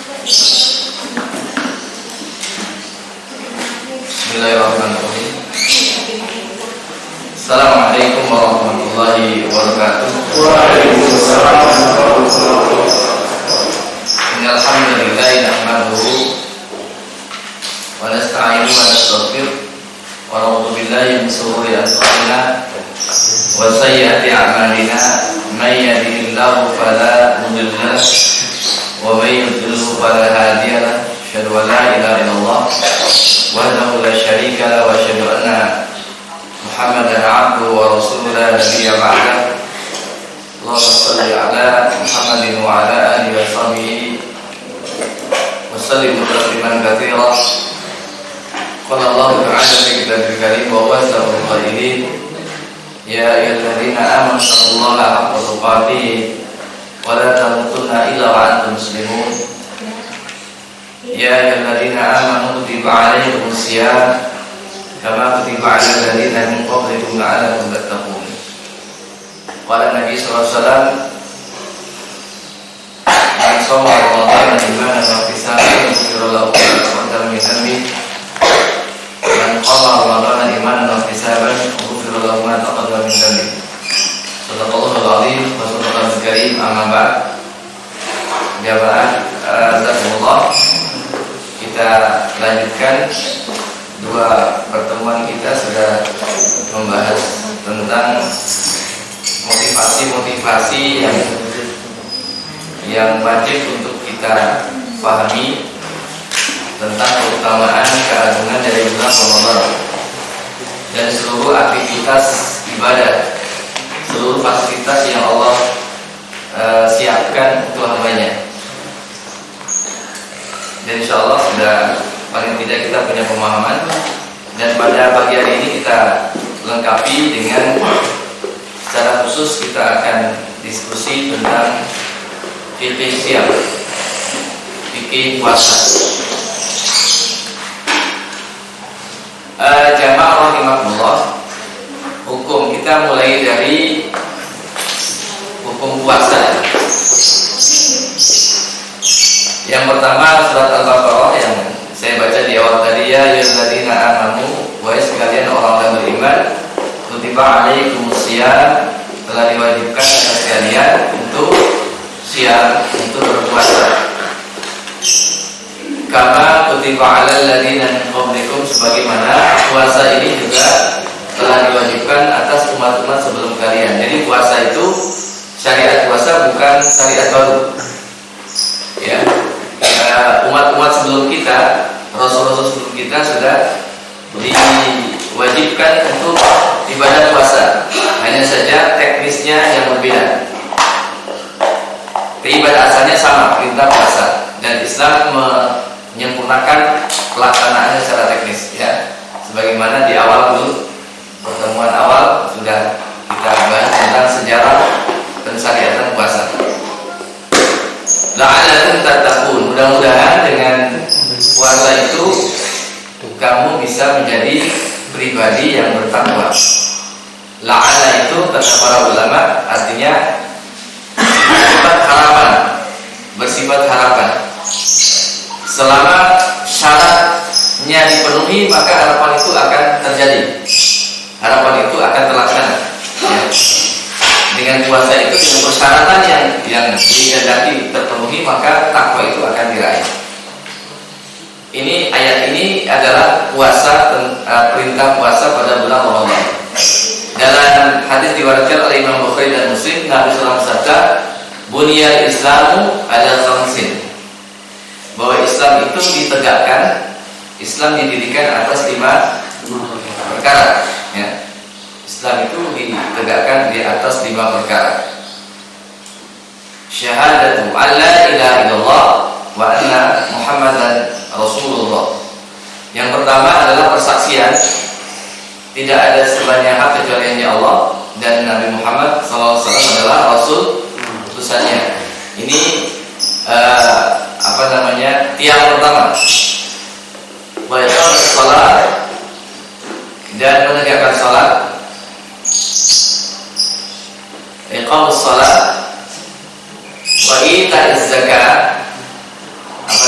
Bismillahirrahmanirrahim. Assalamualaikum warahmatullahi wabarakatuh. Waalaikumsalam warahmatullahi wabarakatuh. Innal hamdalillah nahmaduhu wa nasta'inu wa nastaghfiruh wa na'udzu billahi min shururi anfusina wa sayyiati a'malina may yahdihillahu fala mudilla lahu wa may yudlil fala hadiya lahu. Asyhadu an la ilaha illallah wahdahu la syarika lahu wa asyhadu anna Muhammadan abduhu wa rasuluhu la nabiyya ba'dahu. Allahumma shalli ala Muhammadin wa ala alihi wa sahbihi wa sallim tasliman katsiran. Qala Allah ta'ala fi kitabil karim wa huwa asdaqul qailin. Ya ayyuhalladzina amanu taqullaha haqqa tuqatih wa la tamutunna illa wa antum muslimun. Ya ayyuhalladzina amanu kutiba 'alaikumus shiyam kama kutiba 'alal ladzina min qablikum la'allakum tattaqun. Qala Nabi sallallahu alaihi wasallam, "Man shoma Ramadan imanan wa ihtisaban ghufira lahu ma taqaddama min dhanbihi. Man qama Ramadan imanan wa ihtisaban ghufira lahu ma taqaddama min dhanbihi." Shadaqallahul 'azim wa shadaqal karim. Amma ba'd. Jamaah jazakumullah. Kita lanjutkan dua pertemuan kita sudah membahas tentang motivasi-motivasi yang wajib untuk kita pahami tentang keutamaan keagungan dari bulan Ramadan dan seluruh aktivitas ibadah, seluruh fasilitas yang Allah siapkan untuk hambanya. Dan insya Allah sudah paling tidak kita punya pemahaman. Dan pada pagi hari ini kita lengkapi dengan secara khusus kita akan diskusi tentang fikih siam, fikih puasa. Jamaah rahimakumullah, hukum kita mulai dari hukum puasa. Yang pertama surat Al-Baqarah yang saya baca di awal tadi, ya ayyuhalladzina amanu, wahai sekalian orang yang beriman, kutiba alaikumus shiyam, telah diwajibkan atas kalian untuk siam, untuk berpuasa. Kama kutiba alal ladzina min qablikum, sebagaimana puasa ini juga telah diwajibkan atas umat-umat sebelum kalian. Jadi puasa itu, syariat puasa bukan syariat baru. Ya. Umat-umat sebelum kita, Rasul-Rasul sebelum kita sudah diwajibkan untuk ibadah puasa. Hanya saja teknisnya yang berbeda. Ibadah asalnya sama, perintah puasa, dan Islam menyempurnakan pelaksanaannya secara teknis. Ya, sebagaimana di awal dulu, pertemuan awal sudah kita bahas tentang sejarah pensyariatan puasa. La'allakum tattaqun, mudah-mudahan dengan puasa itu kamu bisa menjadi pribadi yang bertakwa. La'alla itu kata para ulama artinya bersifat harapan. Selama syaratnya dipenuhi maka harapan itu akan terjadi. Harapan itu akan terlaksana. Ya. Dengan puasa itu, dengan persyaratan yang dikehendaki terpenuhi, maka takwa itu akan diraih. Ini ayat ini adalah puasa, perintah puasa pada bulan Ramadan. Dalam hadis diriwayatkan oleh Imam Bukhari dan Muslim, Nabi SAW bersabda, "Bunyal Islamu ala khamsin." Bahwa Islam itu ditegakkan, Islam didirikan atas 5 perkara. Ya. Islam itu ditegakkan di atas 5 perkara. Syahadatu alla ilaha illallah wa anna Muhammadan Rasulullah. Yang pertama adalah persaksian tidak ada sebanyak hak kecuali hanya Allah, dan Nabi Muhammad SAW adalah Rasul utusannya. Ini tiang pertama. Wa iqamus shalah, dan menegakkan salat. Iqamus shalah wa ita'iz zakat. Apa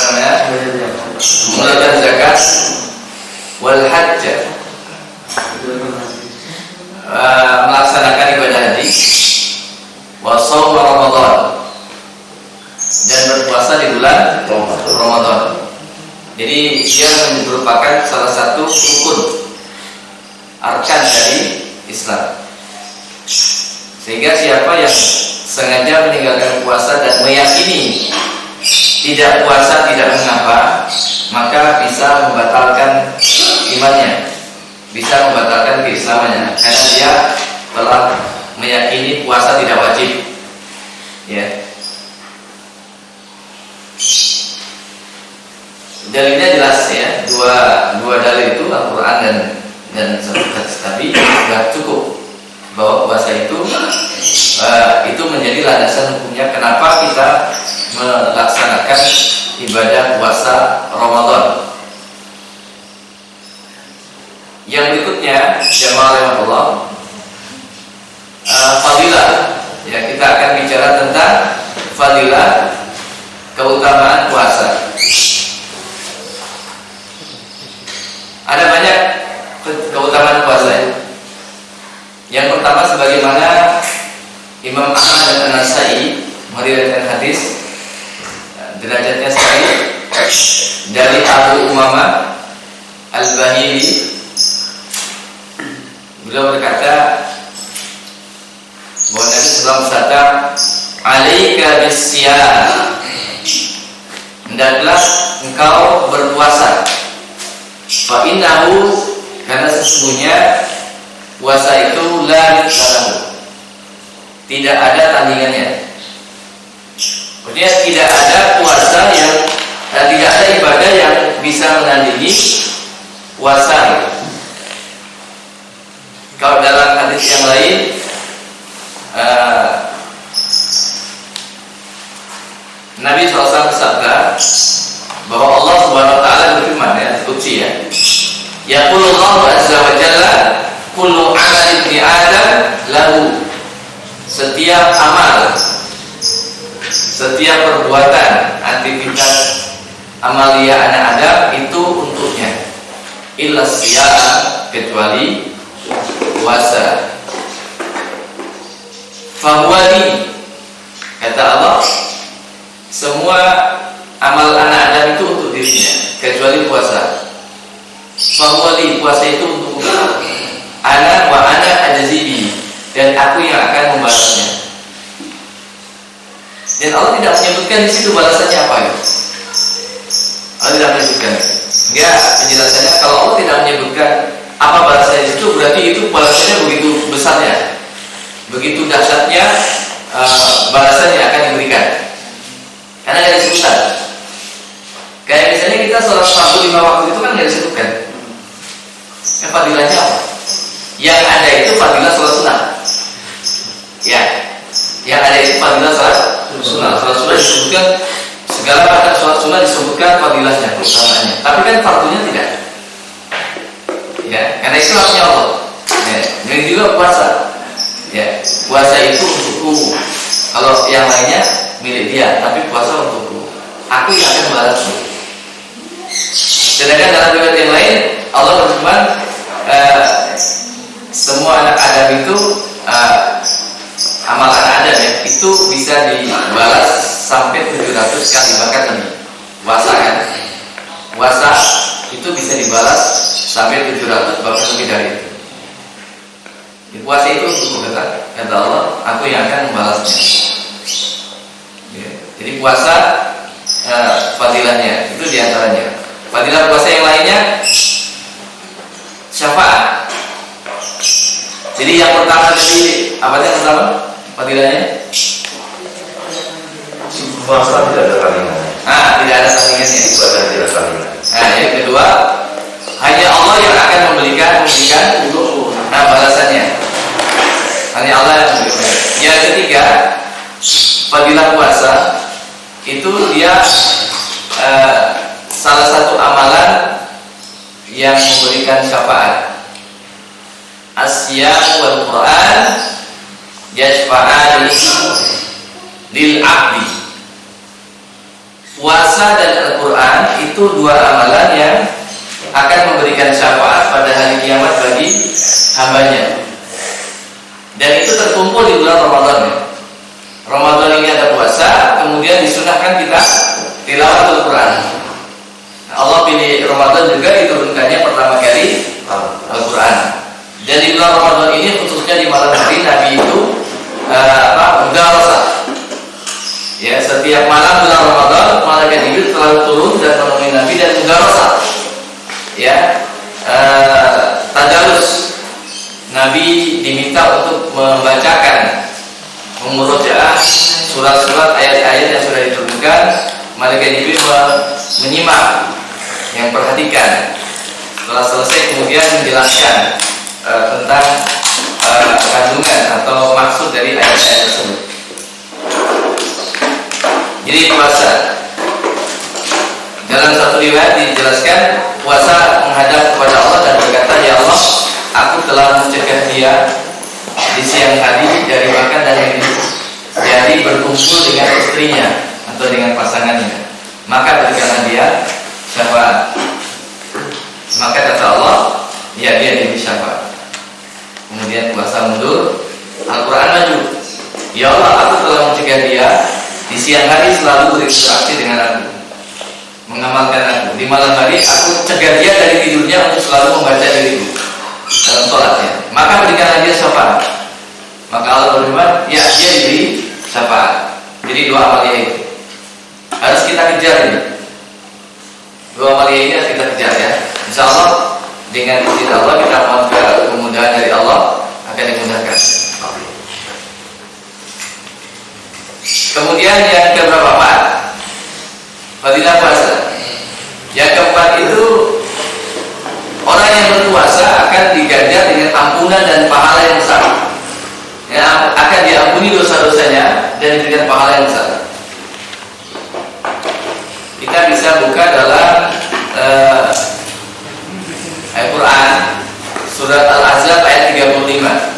dan berpuasa di bulan Ramadan. Jadi dia merupakan salah satu rukun arkan dari Islam. Sehingga siapa yang sengaja meninggalkan puasa dan meyakini tidak puasa tidak mengapa, maka bisa membatalkan imannya, bisa membatalkan keislamannya, karena dia telah meyakini puasa tidak wajib. Ya. Dalilnya jelas ya, dua dalil itu Al-Quran dan satu hadis Nabi sudah cukup bahwa puasa itu menjadi landasan hukumnya kenapa kita melaksanakan ibadah puasa Ramadan. Yang berikutnya jamaah rahmatullah, fadilah. Ya, kita akan bicara tentang fadilah, keutamaan puasa. Ada banyak keutamaan puasa ya. Yang pertama, sebagaimana Imam Ahmad dan An-Nasai meriwayatkan hadis, derajatnya sahih, dari Abu Umamah Al-Bahili. Beliau berkata bahwa Nabi SAW bersabda, "Alaika bis-siyam." Hendaklah engkau berpuasa. Fa innahu, karena sesungguhnya puasa itu la mithlahu, tidak ada tandingannya. Maksudnya tidak ada puasa yang tidak ada ibadah yang bisa menandingi puasa. Kalau dalam hadis yang lain Nabi SAW bersabda bahwa Allah Subhanahu wa taala berfirman ya, Qudsi ya. Yaqulullahu azza wa jalla, kullu amal ibni Adam lahu. Setiap amal, setiap perbuatan, aktivitas amalia anak Adam itu untuknya. Illa siyam, kecuali puasa. Fahuwali, kata Allah, semua amal anak Adam itu untuk dirinya, kecuali puasa. Fahuwali, puasa itu untuk ana wa ana ajzibi, dan aku yang akan membalasnya. Dan Allah tidak menyebutkan di situ balasannya apa ya? Allah tidak menyebutkan. Enggak, penjelasannya kalau Allah tidak menyebutkan apa balasannya di situ, berarti itu balasannya begitu besarnya, begitu dahsyatnya balasan yang akan diberikan. Karena tidak disebutkan. Kayak misalnya kita sholat fardu 5 waktu itu kan tidak disebutkan. Ya, fadilahnya apa? Yang ada itu fadilah sholat sunnah. Ya, yang ada itu fadilah sholat sunnah. Sholat sunnah disebutkan, segala macam sholat sunnah disebutkan fadilahnya, keutamaannya. Tapi kan fardunya tidak. Ya, karena itu haknya Allah. Ya, ini juga puasa. Ya, puasa itu untukku. Kalau yang lainnya milik dia, tapi puasa untukku. Aku yang akan membalasmu. Sedangkan dalam riwayat yang lain Allah berfirman, semua anak Adam itu amal anak Adam ya, itu bisa dibalas sampai 700 kali bahkan lebih. Puasa kan? Puasa itu bisa dibalas sampai 700 bahkan lebih dari itu. Di puasa itu untuk kata Allah, aku yang akan membalasnya. Ya. Jadi puasa fadilahnya itu diantaranya. Fadilah puasa yang lainnya syafaat. Jadi yang pertama tadi apa yang pertama fadilahnya? Puasa tidak ada tandingan. Tidak ada tandingannya. Puasa tidak ada tandingan. Yang kedua, hanya Allah yang akan memberikan balasannya. Hanya Allah yang memberikan. Yang ketiga, fadilah puasa itu dia salah satu amalan yang memberikan syafaat. As-siyam wal Quran yashfa'ani lil 'abdi. Puasa dan Al-Quran itu dua amalan yang akan memberikan syafaat pada hari kiamat bagi hambanya. Dan itu terkumpul di bulan Ramadan ya. Ramadan ini ada puasa, kemudian disunahkan kita tilawatul Quran. Nah, Allah pilih Ramadan juga diturunkannya pertama kali Al-Quran. Dan di bulan Ramadan ini khususnya di malam hari Nabi itu mudharasah. Ya, setiap malam bulan Ramadan malaikat Jibril selalu turun dan menemui Nabi dan mudharasah. Ya, tadarus. Nabi diminta untuk membacakan, memurojaah surat-surat ayat-ayat yang sudah diturunkan. Malaikat Jibril menyimak, yang perhatikan. Setelah selesai kemudian menjelaskan tentang kandungan atau maksud dari ayat-ayat tersebut. Jadi puasa, dalam satu riwayat dijelaskan puasa menghadap kepada Allah dan berkata, ya Allah, aku telah mencegah dia di siang hari dari makan dan minum, dari berkumpul dengan istrinya atau dengan pasangannya, maka berikanlah dia syafaat. Maka kata Allah, ya dia diberi syafaat. Kemudian puasa mundur, Al-Quran maju. Ya Allah, aku telah mencegah dia di siang hari selalu berinteraksi dengan aku, mengamalkan aku. Di malam hari aku cegah dia dari tidurnya untuk selalu membaca diriku dalam sholatnya. Maka berikanlah dia syafaat. Maka Allah berfirman, ya dia diberi syafaat. Jadi dua amalia itu harus kita kejar ini. Dua amalia ini harus kita kejar ya. Insya Allah dengan izin Allah kita mohon kemudahan dari Allah akan dimudahkan. Kemudian yang keberapa? Fadilah puasa. Yang keempat itu orang yang berpuasa akan diganjar dengan ampunan dan pahala yang besar. Ya, akan diampuni dosa-dosanya dan diberikan pahala yang besar. Kita bisa buka dalam Al-Quran surat Al-Ahzab ayat 35.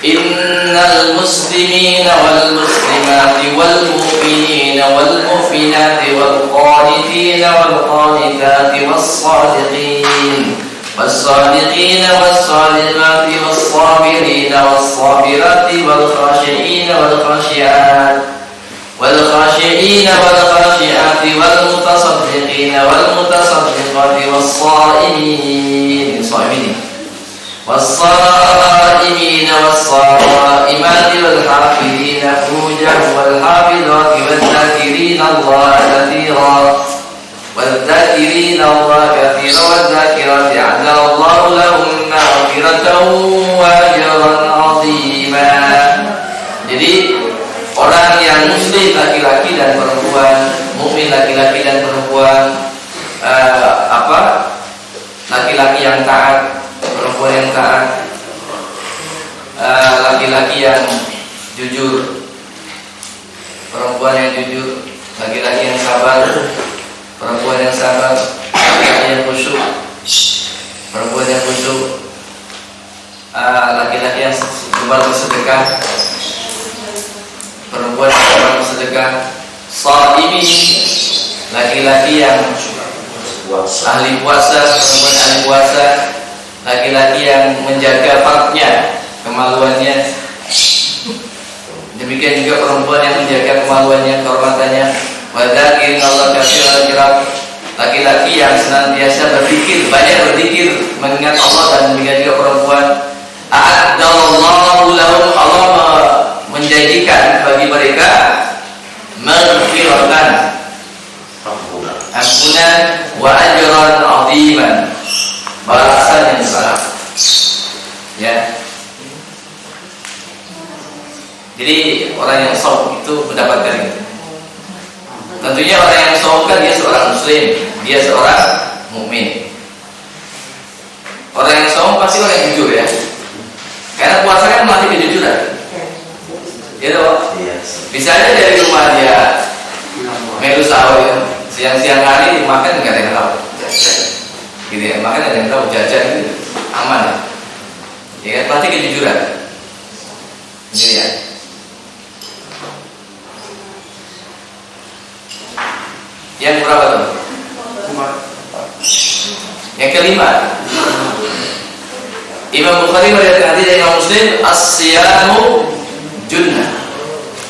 Innal muslimina wal muslimati wal mu'minina wal mu'minati wal qanitina wal qanitati was sadiqin was sadiqina was sadiqati was sabirina was sabirati wal khashi'ina wal khashi'at wal khashi'ina wal khashi'ati wal mutasaddiqina wal mutasaddiqati was sha'imin والصائمين والصائمات والحافظين فروجهم والحافظات والذاكرين الله كثيرا والذاكرين الله كثيرا والذاكرات أعد الله لهم مغفرة وأجرا عظيما. Jadi orang yang muslim laki-laki dan perempuan, mukmin laki-laki dan perempuan, laki-laki yang taat, perempuan yang taat, laki-laki yang jujur, perempuan yang jujur, laki-laki yang sabar, perempuan yang sabar, laki-laki yang khusyuk, perempuan yang khusyuk, laki-laki yang gemar bersedekah, perempuan yang gemar bersedekah, shaimin, laki-laki yang ahli puasa, perempuan ahli puasa, laki-laki yang menjaga farjnya, kemaluannya. Demikian juga perempuan yang menjaga kemaluannya, kehormatannya. Wadzakirin Allah katsiran, laki-laki yang senantiasa berzikir, banyak berzikir, mengingat Allah. Dan demikian juga perempuan. A'addallahu lahum, Allah menjanjikan bagi mereka maghfiratan, ampunan, wa ajran 'aziman, balasan yang besar. Ya. Jadi orang yang shaum itu mendapatkan itu. Tentunya orang yang shaum kan dia seorang muslim, dia seorang mukmin. Orang yang shaum pasti orang yang jujur ya. Karena puasa kan melatih kejujuran. Gitu. Bisa aja dari rumah dia melu sahur ya. Siang-siang hari makan enggak ada yang tahu. Gitu ya, makan ada yang tahu, jajan gitu aman ya. Ya kan, melatih kejujuran. Gitu ya. Yang berapa tuh? Yang kelima. Imam Bukhari meriwayatkan hadis dari Imam Muslim, as-siyamu junnah.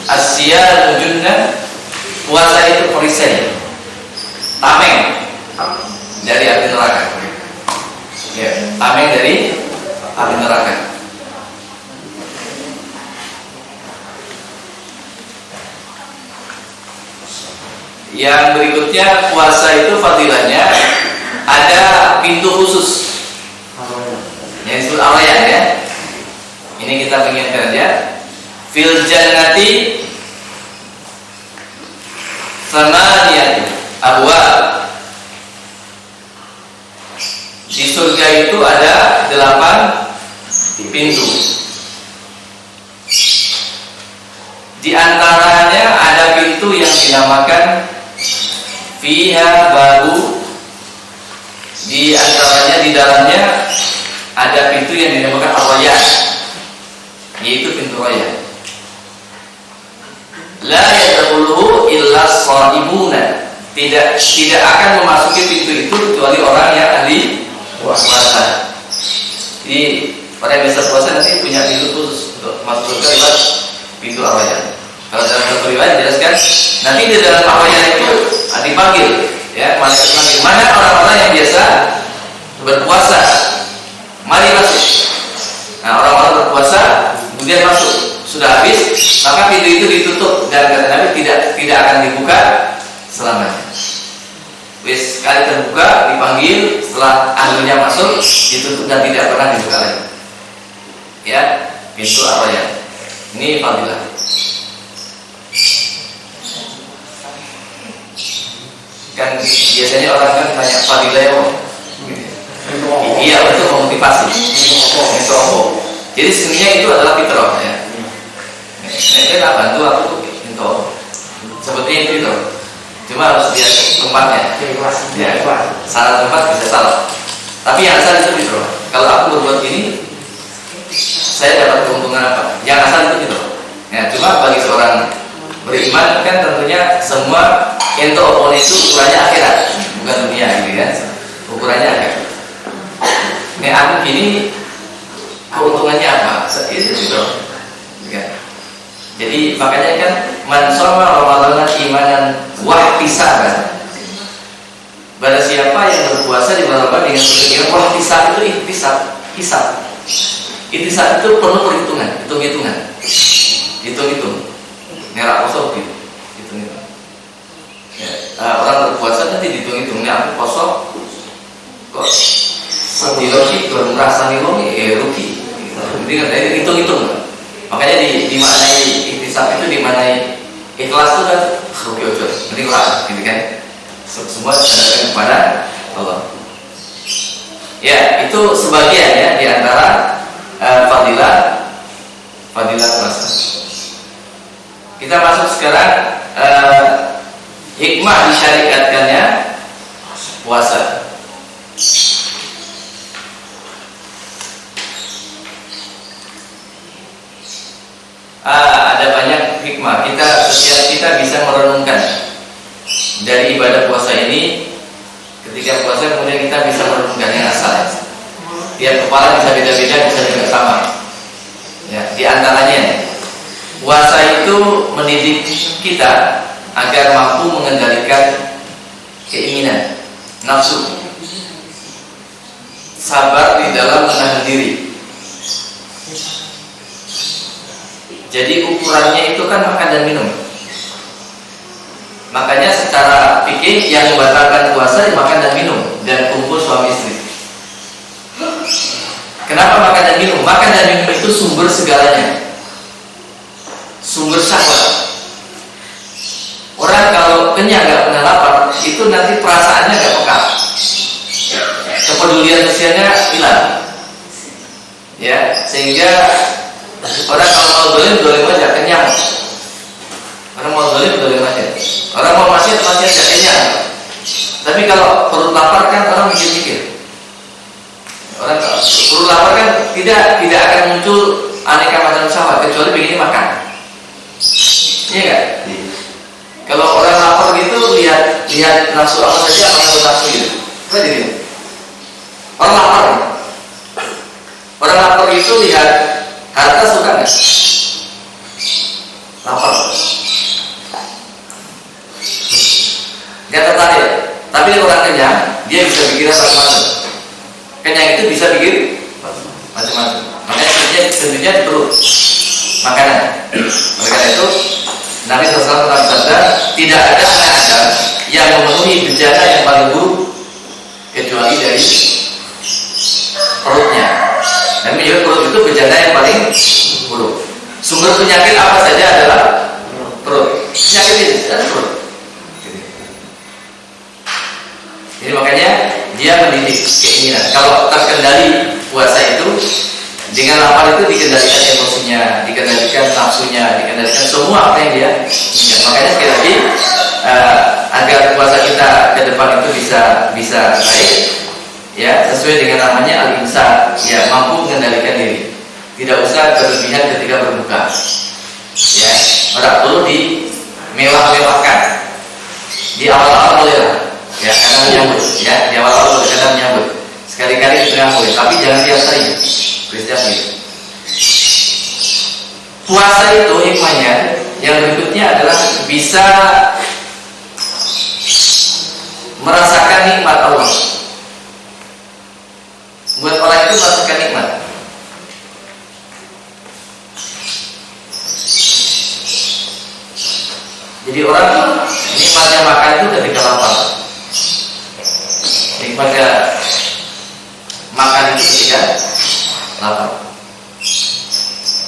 As-siyamu junnah, puasa itu perisai, tameng dari api neraka. Ya, tameng dari api neraka. Yang berikutnya, puasa itu fadilahnya ada pintu khusus yang disebut Ar-Rayyan ya. Ini kita mengingatkan aja. Fil jannati samaniyat abwab. Di surga itu ada 8 pintu. Di antaranya ada pintu yang dinamakan fiha babu. Di antaranya di dalamnya ada pintu yang dinamakan Ar-Rayyan, yaitu pintu Rayyan. La yadkhuluhu illa shaimuna. Tidak akan memasuki pintu itu kecuali orang yang ahli puasa. Jadi orang yang biasa puasa nanti punya pintu khusus untuk masuk ke lewat pintu Ar-Rayyan. Kalau dalam satu riwayat dijelaskan, nanti di dalam Ar-Rayyan itu dipanggil, ya, malaikat panggil, mana orang-orang yang biasa berpuasa, mari masuk. Nah, orang-orang berpuasa kemudian masuk, sudah habis, maka pintu itu ditutup dan kata Nabi tidak akan dibuka selamanya. Wis sekali terbuka dipanggil, setelah ahlinya masuk ditutup dan tidak pernah dibuka lagi. Ya, pintu Ar-Rayyan. Ini fadilah. Kan biasanya orang kan tanya fadilah ya, iya, untuk memotivasi. Itu apa? Jadi sebenarnya itu adalah fitrah ya. Saya tak bantu aku itu sebetulnya itu fitrah. Cuma harus lihat tempatnya. Ya, salah tempat bisa salah. Tapi yang asal itu fitrah. Kalau aku berbuat ini, saya dapat keuntungan apa? Yang asal itu fitrah. Ya, cuma bagi seorang beriman kan tentunya semua entopon itu ukurannya akhirat, bukan dunia gitu kan. Ukurannya akhirat. Ini aku gini, keuntungannya apa? Itu fitrah. Ya. Jadi makanya kan man shoma Ramadan imanan wa ihtisaban. Barang siapa yang berpuasa di bulan Ramadan dengan berkeinginan wah ihtisab itu hisab. Ihtisab itu penuh perhitungan, hitung-hitung. Merah poso gitu. Hitung-hitung. Ya, orang berpuasa nanti dihitung-hitungnya aku poso kok sedilo sih baru merasa nih wong rugi. Jadi kan hitung-hitung. Makanya dimaknai ihtisab itu dimaknai ikhlas itu kan rugi ojo. Nanti kurang gitu kan. Semua diserahkan kepada Allah. Ya, itu sebagian ya di antara fadilah puasa. Kita masuk sekarang hikmah disyariatkannya puasa. Ada banyak hikmah. Setiap kita bisa merenungkan dari ibadah puasa ini. Ketika puasa kemudian kita bisa merenungkan yang asal. Tiap kepala bisa beda-beda, bisa juga sama. Ya, di antaranya puasa itu mendidik kita agar mampu mengendalikan keinginan, nafsu, sabar di dalam menahan diri. Jadi ukurannya itu kan makan dan minum. Makanya secara fikih yang membatalkan puasa makan dan minum dan kumpul suami istri. Kenapa makan dan minum? Makan dan minum itu sumber segalanya. Sumber syahwat. Orang kalau kenyang nggak pernah lapar, itu nanti perasaannya nggak peka. Kepedulian sosialnya hilang. Ya, sehingga orang kalau mau dolim aja kenyang. Orang mau dolim aja. Orang mau maksiat aja kenyang. Tapi kalau perut lapar kan orang mikir-mikir. Orang perut lapar kan tidak akan muncul aneka macam syahwat kecuali begini makan. Iya nggak? Kalau orang lapar gitu lihat lihat nafsu apa saja apa yang nafsu itu. Coba dilihat. Orang lapar. Orang lapar itu lihat harta suka nggak? Lapar. Nggak tertarik. Tapi orang kenyang, dia bisa bikin macam-macam. Kenyang itu bisa bikin macam-macam. Makanya tentunya di perut makanan. Oleh karena itu Nabi SAW bersabda, tidak ada anak Adam yang memenuhi bencana yang paling buruk kecuali dari perutnya. Dan menyebut perut itu bencana yang paling buruk. Sumber penyakit apa saja adalah perut. Penyakit itu adalah perut. Jadi makanya dia mendidik keinginan. Kalau terkendali puasa itu, dengan lapar itu dikendalikan emosinya, dikendalikan nafsunya, dikendalikan semua apa yang dia inginkan. Makanya sekali lagi agar puasa kita ke depan itu bisa baik, ya sesuai dengan namanya al-insan, ya mampu mengendalikan diri. Tidak usah berlebihan ketika berbuka. Ya, tidak perlu dimewah-mewahkan. Di awal-awal boleh lah, ya karena menyambut, ya di awal-awal boleh karena menyambut. Sekali-kali itu yang boleh, tapi jangan tiap hari. Kristian itu. Puasa itu hikmahnya yang berikutnya adalah bisa merasakan nikmat Allah. Buat orang itu merasakan nikmat. Jadi orang nikmatnya makan itu ketika lapar. Nikmatnya makan itu ketika lapar.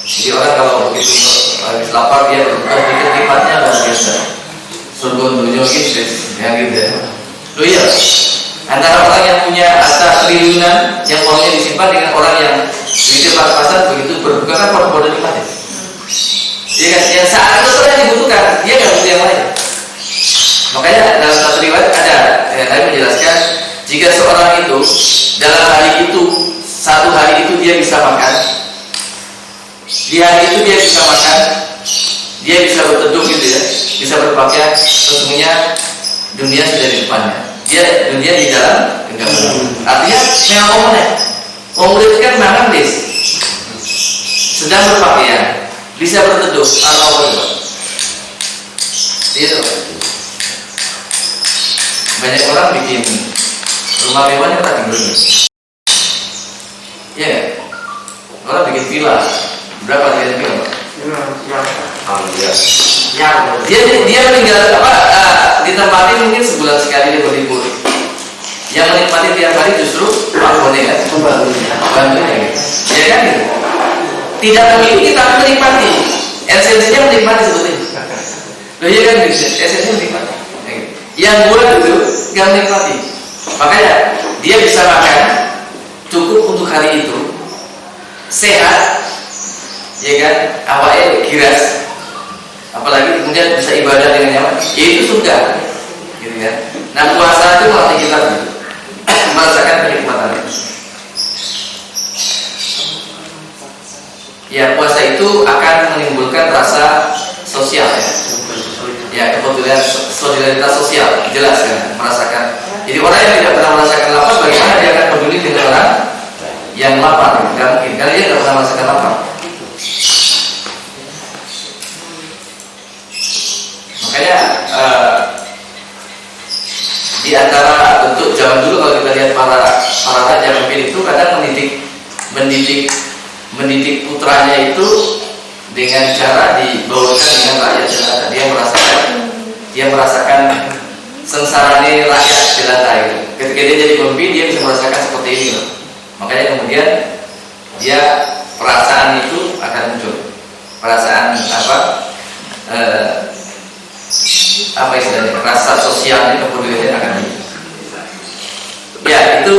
Jadi orang kalau begitu habis lapar dia berbuka sedikit nikmatnya luar biasa. Surga dunia gitu, ya gitu ya. Loh iya, antara orang yang punya harta triliunan yang uangnya disimpan dengan orang yang begitu pas-pasan begitu berbuka kan pada nikmatnya. Dia kan yang saat itu saja dibutuhkan, dia nggak butuh yang lain. Makanya dalam satu riwayat ada Nabi menjelaskan jika seorang itu dalam hari itu satu hari itu dia bisa makan, di hari itu dia bisa makan, dia bisa berteduh gitu ya, bisa berpakaian, sesungguhnya dunia sudah di depannya. Dunia di dalam genggaman. Artinya memang omongnya, omongnya kan makan des, sedang berpakaian, bisa berteduh, atau apa? Itu. Banyak orang bikin rumah mewahnya tak tinggal. Ya, orang bikin villa. Berapa dia villa? Dia meninggal ditempati mungkin sebulan sekali dia berlibur. Yang menikmati tiap hari justru pembantunya kan, pembantunya, ya kan gitu. Tidak memiliki tapi menikmati. Esensinya menikmati sebetulnya. Loh iya kan gitu, esensinya menikmati. Yang buat itu nggak menikmati. Makanya dia bisa makan cukup untuk hari itu, sehat, ya kan, awalnya giras, apalagi kemudian bisa ibadah dengan nyaman, ya itu surga, gitu kan. Nah puasa itu melatih kita merasakan kenikmatan. Ya puasa itu akan menimbulkan rasa sosial ya kepedulian solidaritas sosial, jelas kan, merasakan. Jadi orang yang tidak pernah merasakan lapar, bagaimana dia akan peduli dengan orang yang lapar? Tidak mungkin, karena dia tidak pernah merasakan lapar. Makanya di antara bentuk zaman dulu kalau kita lihat para raja pemimpin itu kadang mendidik putranya itu dengan cara dibawakan dengan rakyat jelata. Dia merasakan sengsaranya rakyat jelata itu. Ketika dia jadi pemimpin, dia bisa merasakan seperti ini loh. Makanya kemudian dia perasaan itu akan muncul. Perasaan apa istilahnya? Rasa sosialnya kepeduliannya akan muncul. Ya itu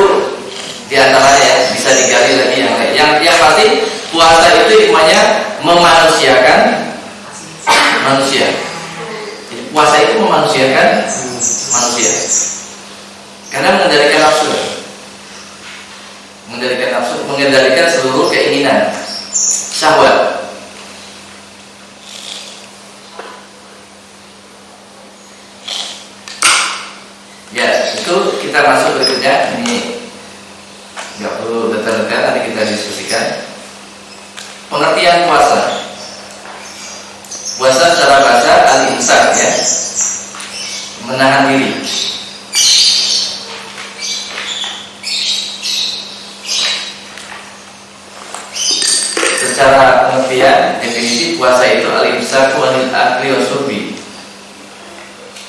diantaranya ya, bisa digali lagi yang lain. Yang pasti puasa itu hikmahnya memanusiakan manusia. Jadi, puasa itu memanusiakan manusia. Karena mengendalikan nafsu, mengendalikan seluruh keinginan, syahwat. itu kita masuk berikutnya. Ini nggak perlu detail-detail, nanti kita diskusikan. Pengertian puasa. Puasa secara bahasa al-imsak, ya, menahan diri. Secara pengertian definisi puasa itu al-imsaku anil akli wa syurbi,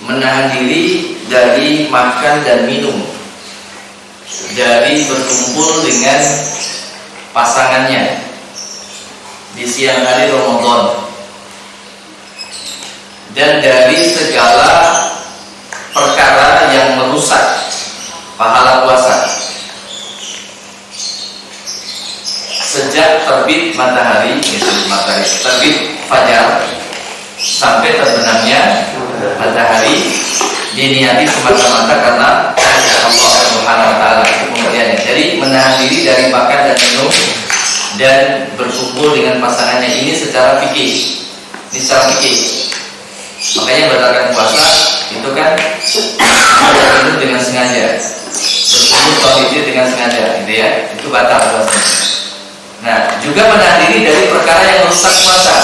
menahan diri dari makan dan minum, dari berkumpul dengan pasangannya di siang hari Ramadan, dan dari segala perkara yang merusak pahala puasa sejak terbit matahari, terbit fajar sampai terbenamnya matahari, diniati semata-mata karena Allah Subhanahu wa taala. Itu pengertiannya. Jadi menahan diri dari makan dan minum dan berkumpul dengan pasangannya ini secara fikih. Ini secara fikih. Makanya batalkan puasa itu kan minum dengan sengaja, berkumpul suami dengan sengaja, gitu ya. Itu batal puasanya. Nah, juga menahan diri dari perkara yang merusak puasa.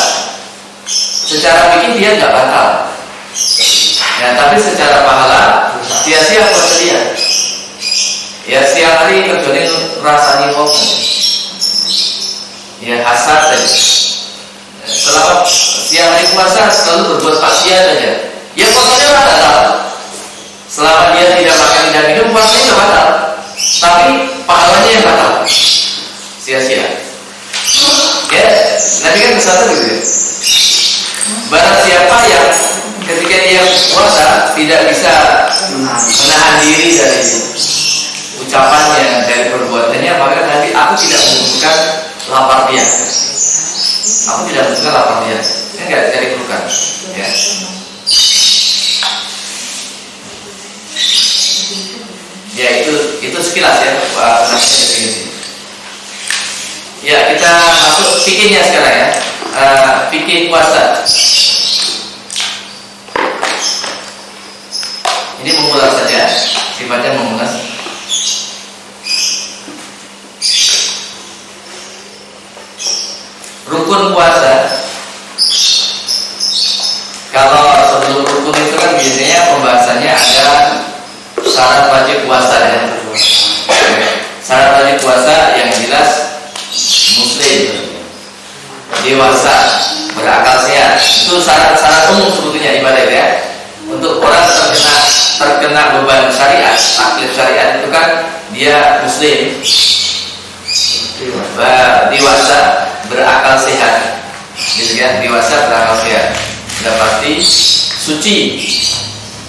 Secara fikih dia nggak batal. Nah, tapi secara pahala sia-sia puasa dia. Ya, siang hari kecuali rasanya kok. Ya, hasad saja. Selama siang hari puasa selalu berbuat maksiat saja. Ya, puasanya nggak batal. Selama dia tidak makan dan minum, puasanya nggak batal. Tapi pahalanya yang batal. Sia-sia. Ya, nanti kan kesana gitu ya. Barang siapa yang ketika dia puasa tidak bisa menahan diri dari ucapannya, dari perbuatannya, maka nanti aku tidak membutuhkan lapar dia. Aku tidak membutuhkan lapar dia. Ini enggak jadi perlukan. Ya. Ya itu sekilas ya definisi. Ya, kita masuk fikihnya sekarang ya. Fikih puasa. Ini mengulas saja, sifatnya mengulas. Rukun puasa. Kalau sebelum rukun itu kan biasanya pembahasannya ada syarat wajib puasa ya. Syarat wajib puasa yang jelas muslim, dewasa, berakal sehat. Itu syarat umum sebetulnya ibadah ya. Untuk orang terkena beban syariat, taklif syariat itu kan dia muslim, dewasa, berakal sehat, gitu kan? Dewasa, berakal sehat, sudah pasti suci.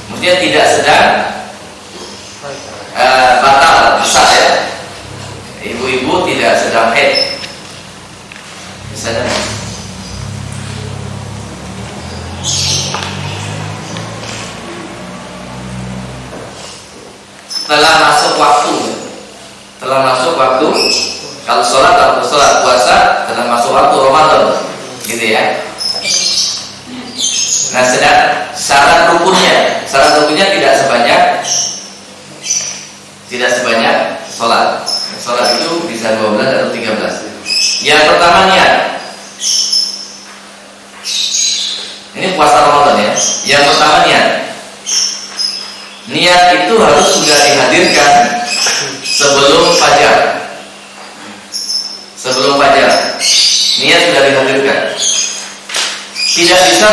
Maksudnya tidak sedang batal, bisa ya. Ibu-ibu tidak sedang haid, misalnya. Telah masuk waktu, kalau sholat atau sholat puasa telah masuk waktu Ramadan, gitu ya. Nah, sedang syarat rukunnya tidak sebanyak sholat. Sholat itu bisa 12 atau 13. Yang pertama niat. Ini puasa Ramadan ya. Yang pertama niat. Niat itu harus sudah dihadirkan sebelum fajar. Niat sudah dihadirkan. Tidak bisa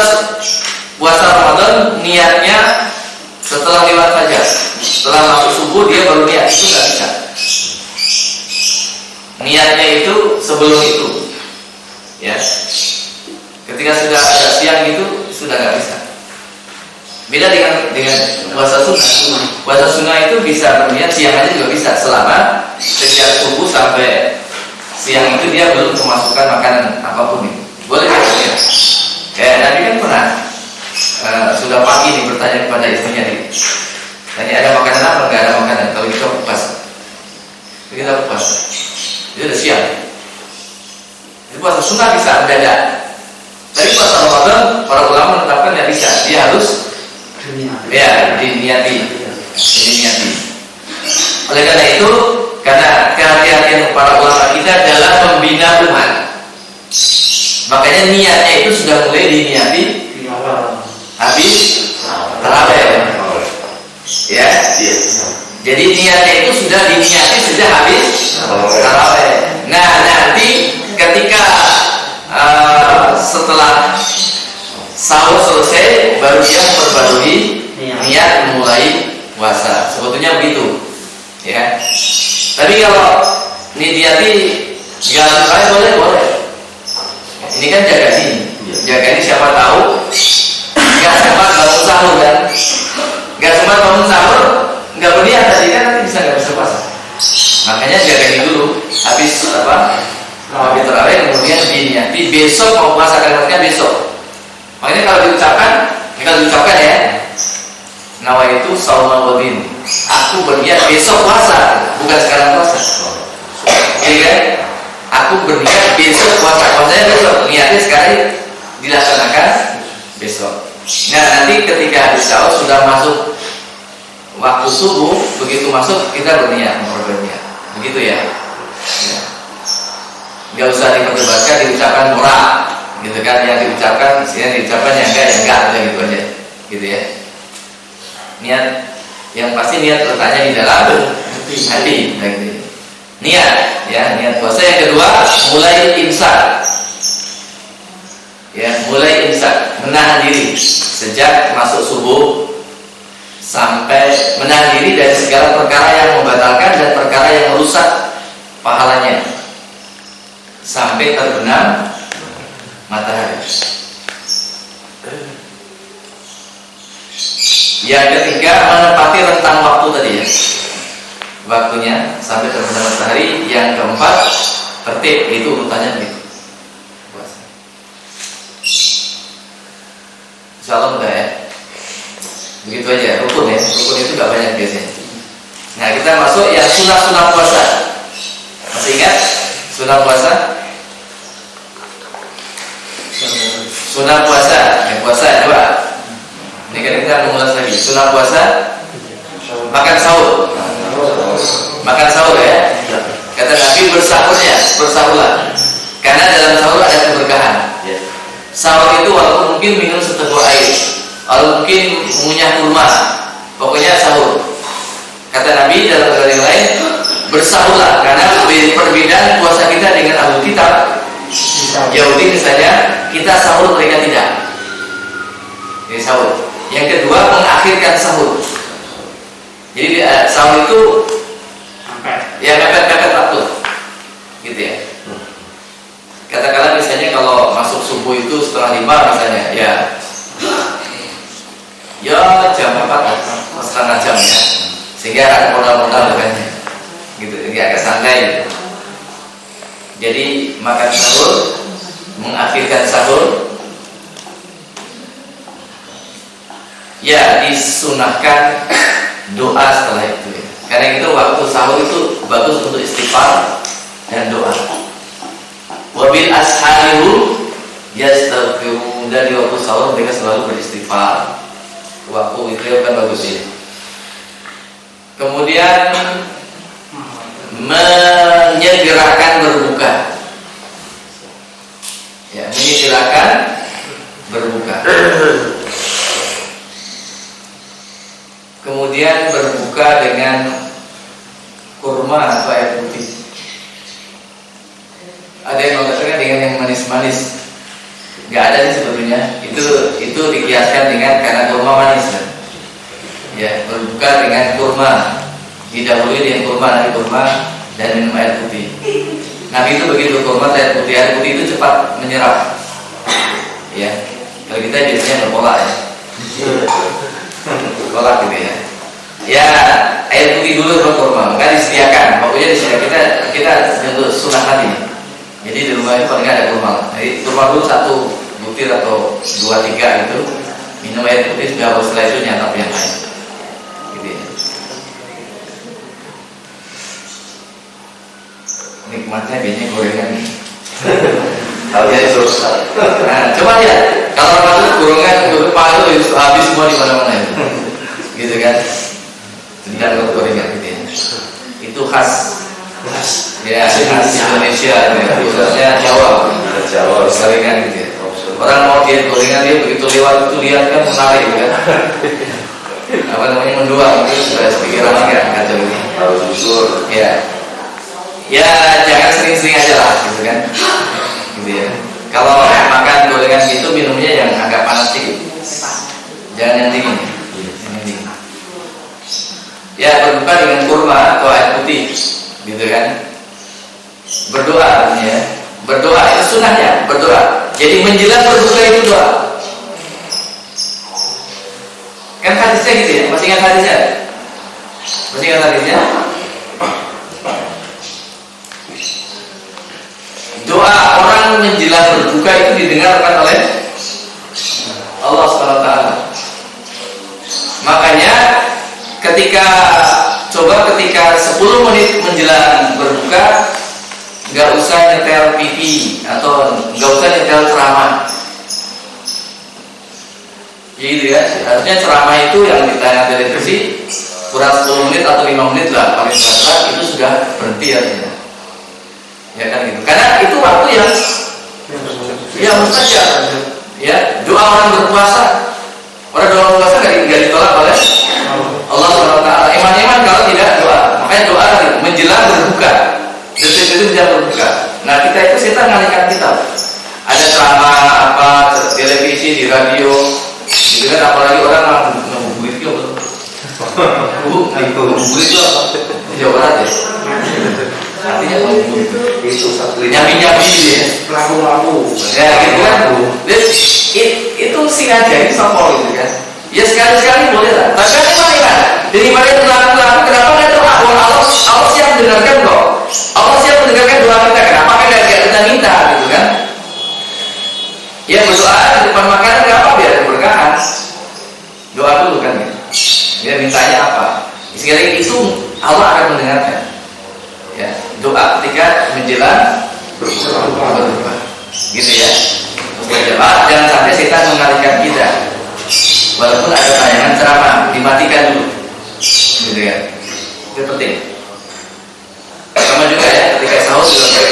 puasa Ramadan niatnya setelah lewat fajar. Setelah masuk subuh dia baru niat, itu nggak bisa. Niatnya itu sebelum itu, ya. Ketika sudah ada siang itu sudah nggak bisa. Beda dengan puasa sunnah. Puasa sunnah itu bisa berniat siang aja juga bisa, selama sejak subuh sampai siang itu dia belum kemasukan makanan apapun itu. Boleh ya. Kayak Nabi kan pernah sudah pagi nih bertanya kepada istrinya nih. Tanya ada makanan apa? Enggak ada makanan. Kalau kita puasa, itu udah siang. Jadi puasa sunnah bisa mendadak. Tapi puasa Ramadan para ulama menetapkan nggak bisa. Dia harus diniati. Jadi niati. Oleh karena itu, karena kehati-hatian para ulama kita dalam membina umat, makanya niatnya itu sudah mulai diniati habis tarawih. Ya. Jadi niatnya itu sudah diniati sejak habis tarawih. Nah, nanti ketika setelah sahur selesai baru dia memperbarui niat memulai puasa. Sebetulnya begitu. Ya. Tapi kalau niati jalan raya boleh. Ini kan jaga sini. Jaga ini siapa tahu nggak sempat bangun sahur kan? Nggak sempat bangun sahur, nggak berniat tadi kan nanti nggak bisa puasa. Makanya jaga ini dulu. Habis habis tarawih kemudian diniati besok mau puasa kan besok. Makanya kalau diucapkan ya, nawa itu saumawadin. Aku berniat besok puasa, bukan sekarang puasa. Iya kan? Aku berniat besok puasa. Puasanya besok, niatnya sekali dilaksanakan besok. Nah, nanti ketika habis sahur sudah masuk waktu subuh, begitu masuk kita berniat. Begitu ya. Nggak usah diperdebatkan, diucapkan murah, gitu kan? Yang diucapkan yang enggak, gitu aja, gitu ya. Niat, yang pasti niat letaknya di dalam hati, gitu. Niat, ya, niat puasa. Yang kedua, mulai imsak. Ya, mulai imsak, menahan diri sejak masuk subuh sampai menahan diri dari segala perkara yang membatalkan dan perkara yang merusak pahalanya sampai terbenam matahari. Yang ketiga, menepati rentang waktu tadi ya, waktunya sampai terbenam matahari. Yang keempat, tertib, itu urutannya begitu. Insyaallah mudah ya. Begitu aja, rukun ya. Rukun itu gak banyak biasanya. Nah, kita masuk yang sunah-sunah puasa. Masih ingat sunah puasa? Sunah puasa, yang puasa coba. Ini kan kita mengulas lagi. Sunah puasa, makan sahur. Makan sahur ya. Kata Nabi, bersahurlah. Karena dalam sahur ada keberkahan. Sahur itu walaupun mungkin minum seteguk air, walaupun mungkin mengunyah kurma, pokoknya sahur. Kata Nabi dalam hal yang lain, bersahurlah. Karena perbedaan puasa kita dengan ahli kitab Yahudi misalnya, kita sahur mereka tidak. Jadi sahur. Yang kedua, mengakhirkan sahur. Jadi sahur itu ya mepet-mepet waktu, gitu ya. Katakanlah misalnya kalau masuk subuh itu setengah 5 misalnya, ya jam 4 setengah jam ya, sehingga agak modal-modal bukannya, gitu, agak santai gitu. Jadi makan sahur, mengakhirkan sahur, ya disunahkan doa setelah itu ya. Karena itu waktu sahur itu bagus untuk istighfar dan doa. Wabil asharihu yastaghfirun, dan di waktu sahur mereka selalu beristighfar. Waktu itu kan bagus ya. Kemudian menyegerakan berbuka. Ya, menyegerakan berbuka. Kemudian berbuka dengan kurma atau air putih. Ada yang mengatakan dengan yang manis-manis. Gak ada sih sebetulnya. Itu dikiaskan dengan karena kurma manis kan? Ya, berbuka dengan kurma. Didahului dengan kurma, nanti kurma dan minum air putih. Nabi itu begitu, kurma dan air putih itu cepat menyerap. Ya, kalau kita biasanya berpola ya. Berpola gitu ya. Ya, air putih dulu baru kurma. Maka disediakan. Pokoknya disediakan kita untuk sunah hati. Jadi di rumah itu paling ada kurma. Jadi kurma dulu 1 butir atau 2-3 gitu. Minum air putih sudah, setelah itu nyantap yang lain. Gitu ya. Nikmatnya biasanya gorengan. Kalau dia terus. Nah, coba ya. Kalau masuk gorengan, palu habis semua di mana-mana itu. Gitu kan. Indonesia gitu ya, khususnya Jawa. Jawa Seringan gitu ya. Orang mau diet gorengan dia begitu lewat itu lihat kan menarik gitu kan. Apa namanya mendoang itu sudah pikiran kan kacau ini. harus jujur. Ya, ya jangan sering-sering aja lah gitu kan. Gitu ya. Kalau makan gorengan gitu minumnya yang agak panas sedikit. Jangan yang dingin. Yang dingin. Ya berbuka dengan kurma atau air putih, gitu kan. Berdoa ya. Berdoa itu sunahnya, berdoa. Jadi menjelang berbuka itu doa. Kan hadisnya gitu ya, masih ingat hadisnya? Masih ingat hadisnya? Doa orang menjelang berbuka itu didengarkan oleh Allah SWT. Makanya ketika 10 menit menjelang berbuka, nggak usah nyetel TV atau nggak usah nyetel ceramah. Gitu ya, artinya ceramah itu yang ditayang televisi kurang 10 menit atau 5 menit lah paling berat itu sudah berhenti artinya. Ya kan gitu. Karena itu waktu yang mustajab. Ya, doa orang berpuasa. Orang doa berpuasa nggak ditolak oleh Allah SWT. Iman kalau tidak doa. Makanya doa menjelang berbuka. Detik itu menjelang berbuka. Nah kita itu setan ngalihkan kita. Ada ceramah apa televisi di radio. Gitu kan apalagi orang ngebuburit itu betul. Ngebuburit itu apa? Jawa Barat ya. Artinya Itu satelit. nyambi ya. Lampu. Ya gitu kan. Itu sengaja itu sampel gitu kan. Ya sekali-sekali boleh lah. Tapi kan gimana? Daripada laku-laku kenapa nggak doa? Allah siap mendengarkan kok. Allah siap mendengarkan doa kita. Kenapa kan nggak kita minta gitu kan? Ya berdoa di depan makanan nggak apa biar keberkahan. Doa dulu kan ya. Dia mintanya apa? Sekali itu Allah akan mendengarkan. Ya doa ketika menjelang berdoa. Gitu ya. Berdoa jangan sampai setan mengalihkan kita. Walaupun ada tayangan ceramah dimatikan dulu. Gitu ya. Itu penting. Sama juga ya ketika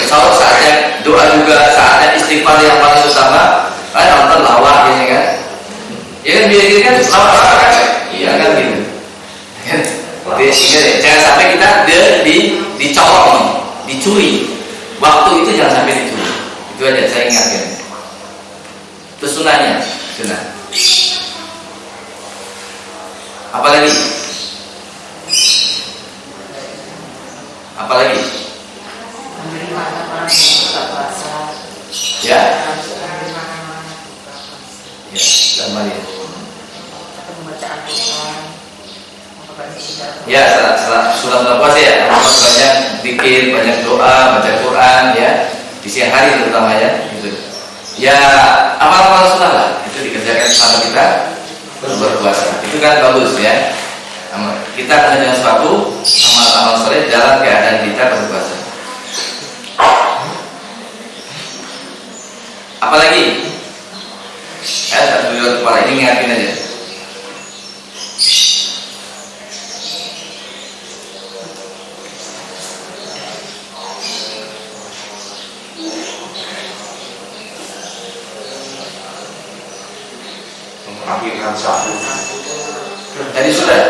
sahur saatnya doa juga, saatnya istighfar yang paling utama. Nonton lawak ini kan. Ya kan biar kan lawak kan. Iya kan gitu. Jangan sampai kita dicolong, dicuri. Waktu itu jangan sampai dicuri. Itu aja saya ingatkan. Itu sunahnya, sunah. Apalagi? Apalagi? Ya? Ya, kembali. Ya, setelah bulan puasa ya, banyak zikir, banyak doa, baca Quran ya, di siang hari terutama ya, gitu. Ya, amal-amal sunnah lah, itu dikerjakan sama kita berpuasa. Itu kan bagus ya. Kita kerjakan sesuatu amal-amal soleh dalam keadaan kita berpuasa. Apalagi? Satu dua kepala ini ngingatin aja. Mengakhirkan sahur. Tadi sudah.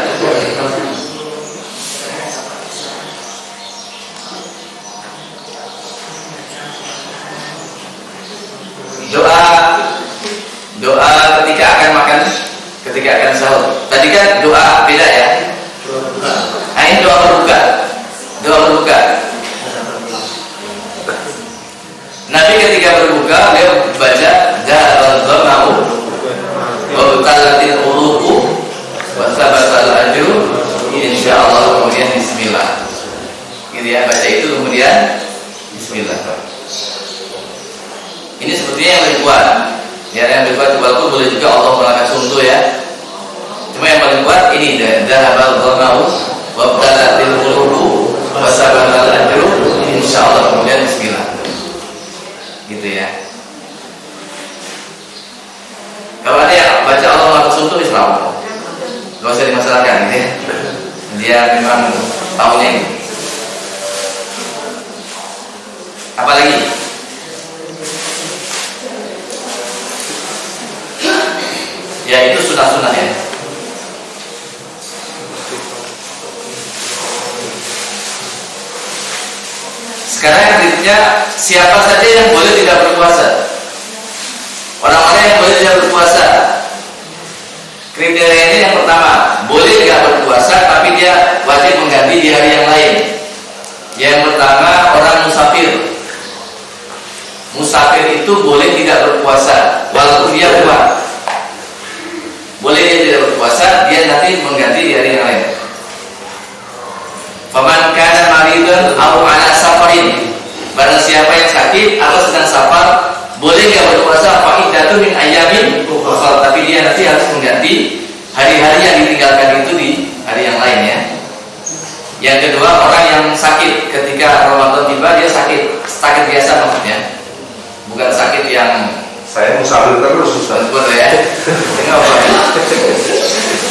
Doa ketika akan makan, ketika akan sahur. Tadi kan doa beda ya. Nah ini doa berbuka. Doa berbuka. Nabi ketika berbuka beliau baca Da'al-Dhama'u wa utalatil uruku wa sabatal ajru insyaallah, kemudian bismillah. Gitu ya, baca itu kemudian bismillah. Ini sepertinya yang lebih kuat. Ya, yang lebih kuat walaupun boleh juga Allah melakukan suntuk ya. Cuma yang paling kuat ini Da'al Dhama'u wa utalatil uruku wa sabatal ajru insyaallah, kemudian bismillah. Gitu ya. Kalau ada yang baca Allah melakukan suntuk Islam, gak usah dimasalahkan gitu ya. Dia memang tahunya ini. Apalagi? Ya itu sunnah-sunnah ya. Sekarang yang berikutnya, siapa saja yang boleh tidak berpuasa? Orang-orang yang boleh tidak berpuasa. Kriteria ini yang pertama, boleh tidak berpuasa tapi dia wajib mengganti di hari yang lain. Yang pertama, orang musafir. Musafir itu boleh tidak berpuasa walaupun dia tua. Boleh dia tidak berpuasa, dia nanti mengganti di hari yang lain. Faman kana maridan aw ala safarin. Barang siapa yang sakit atau sedang safar, boleh dia berpuasa fa'iddatu min ayyamin ukhra, tapi dia nanti harus mengganti hari-hari yang ditinggalkan itu di hari yang lain ya. Yang kedua, orang yang sakit ketika Ramadan tiba, dia sakit biasa maksudnya. Bukan sakit yang Saya musafir terus Ustaz. boleh ya. Enggak apa-apa.